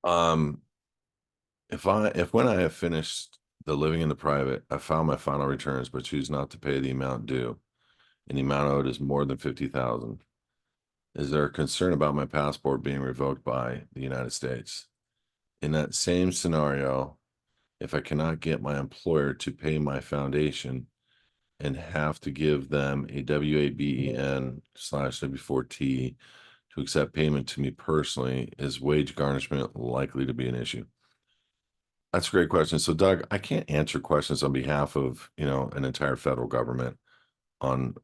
Um, if when I have finished the living in the private, I file my final returns but choose not to pay the amount due, and the amount owed is more than 50,000, is there a concern about my passport being revoked by the United States? In that same scenario, if I cannot get my employer to pay my foundation and have to give them a WABEN/W4T to accept payment to me personally, is wage garnishment likely to be an issue? That's a great question. So, Doug, I can't answer questions on behalf of, an entire federal government on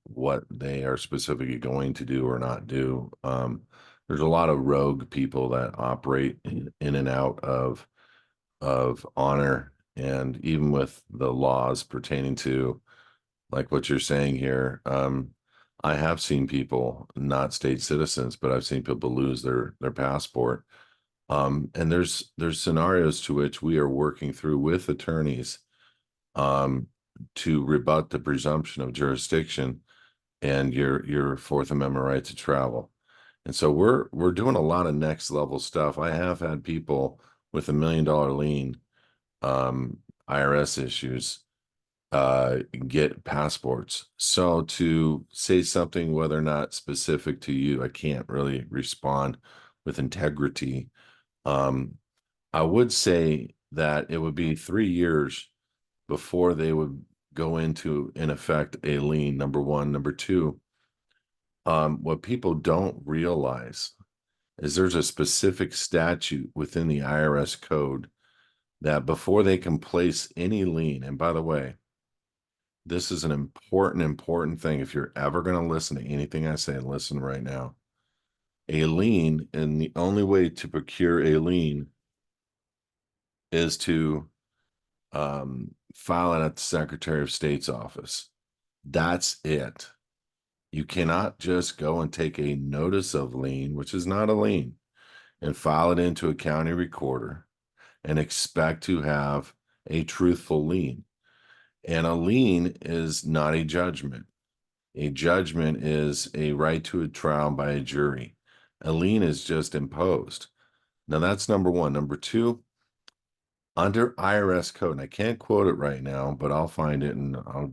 what they are specifically going to do or not do. There's a lot of rogue people that operate in and out of honor, and even with the laws pertaining to like what you're saying here. I have seen people, not state citizens, but I've seen people lose their passport. And there's scenarios to which we are working through with attorneys um, to rebut the presumption of jurisdiction and your Fourth Amendment right to travel. And so we're doing a lot of next level stuff. I have had people with $1 million lien IRS issues get passports. So to say something whether or not specific to you, I can't really respond with integrity. Um, I would say that it would be 3 years before they would go into, in effect, a lien, number one. Number two, what people don't realize is there's a specific statute within the IRS code that before they can place any lien, and by the way, this is an important thing. If you're ever going to listen to anything I say, listen right now. A lien, and the only way to procure a lien is to file it at the Secretary of State's office. That's it. You cannot just go and take a notice of lien, which is not a lien, and file it into a county recorder and expect to have a truthful lien. And a lien is not a judgment. A judgment is a right to a trial by a jury. A lien is just imposed. Now that's number one. Number two, under IRS code, and I can't quote it right now, but I'll find it and I'll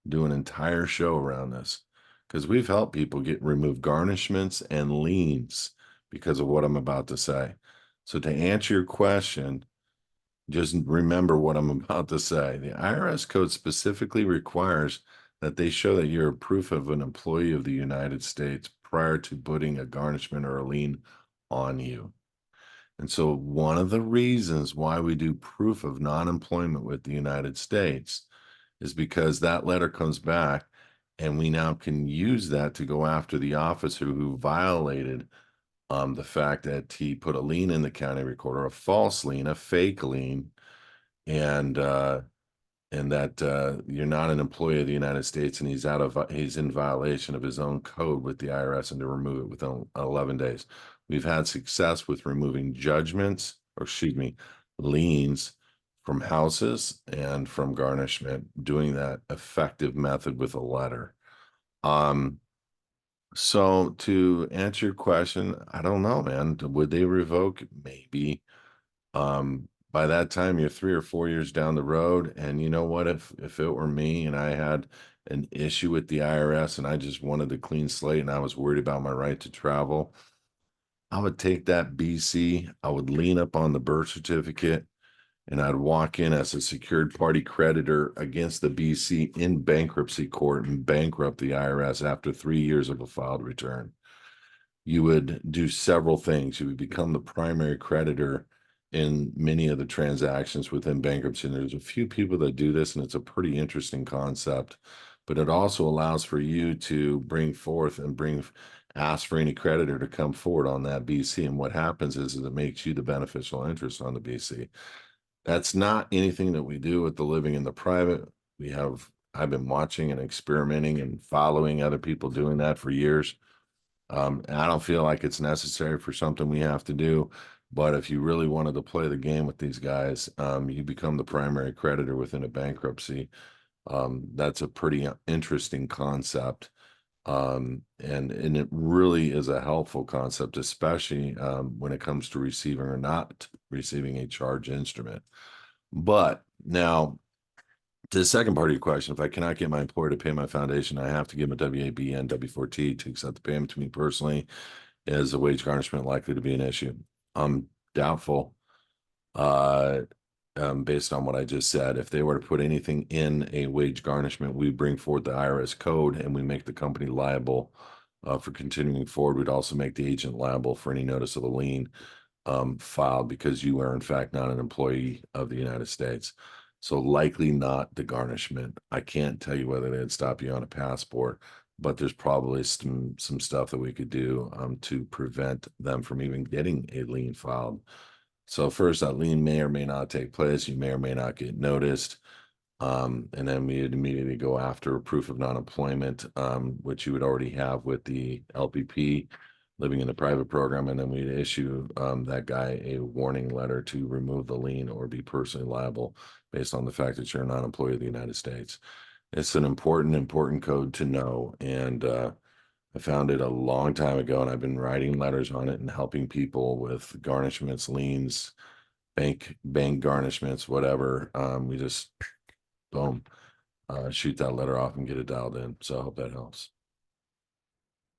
do an entire show around this because we've helped people get remove garnishments and liens because of what I'm about to say. So to answer your question, just remember what I'm about to say. The IRS code specifically requires that they show that you're a proof of an employee of the United States prior to putting a garnishment or a lien on you. And so one of the reasons why we do proof of non-employment with the United States is because that letter comes back and we now can use that to go after the officer who violated the fact that he put a lien in the county recorder, a false lien, a fake lien, and that you're not an employee of the United States, and he's in violation of his own code with the IRS, and to remove it within 11 days. We've had success with removing judgments, or excuse me, liens from houses and from garnishment, doing that effective method with a letter. Um, so to answer your question, I don't know, man. Would they revoke? Maybe. By that time, you're 3 or 4 years down the road, and you know what? If it were me and I had an issue with the IRS and I just wanted a clean slate and I was worried about my right to travel, I would take that BC, I would lean up on the birth certificate, and I'd walk in as a secured party creditor against the BC in bankruptcy court and bankrupt the IRS after 3 years of a filed return. You would do several things. You would become the primary creditor in many of the transactions within bankruptcy. And there's a few people that do this, and it's a pretty interesting concept. But it also allows for you to bring forth and ask for any creditor to come forward on that BC. And what happens is it makes you the beneficial interest on the BC. That's not anything that we do with the living in the private. I've been watching and experimenting and following other people doing that for years. And I don't feel like it's necessary for something we have to do. But if you really wanted to play the game with these guys, you become the primary creditor within a bankruptcy. That's a pretty interesting concept. And it really is a helpful concept, especially when it comes to receiving or not receiving a charge instrument. But now, to the second part of your question, if I cannot get my employer to pay my foundation, I have to give them a W-8B and W-4T to accept the payment to me personally. Is a wage garnishment likely to be an issue? I'm doubtful. Uh, Based on what I just said, if they were to put anything in a wage garnishment, we bring forward the IRS code and we make the company liable for continuing forward. We'd also make the agent liable for any notice of a lien filed because you are in fact not an employee of the United States. So likely not the garnishment. I can't tell you whether they'd stop you on a passport, but there's probably some stuff that we could do to prevent them from even getting a lien filed. So first, that lien may or may not take place. You may or may not get noticed. And then we'd immediately go after proof of non-employment, which you would already have with the LPP living in the private program. And then we'd issue that guy a warning letter to remove the lien or be personally liable based on the fact that you're a non-employee of the United States. It's an important code to know. And I found it a long time ago, and I've been writing letters on it and helping people with garnishments, liens, bank garnishments, whatever. We just boom, shoot that letter off and get it dialed in. So I hope that helps.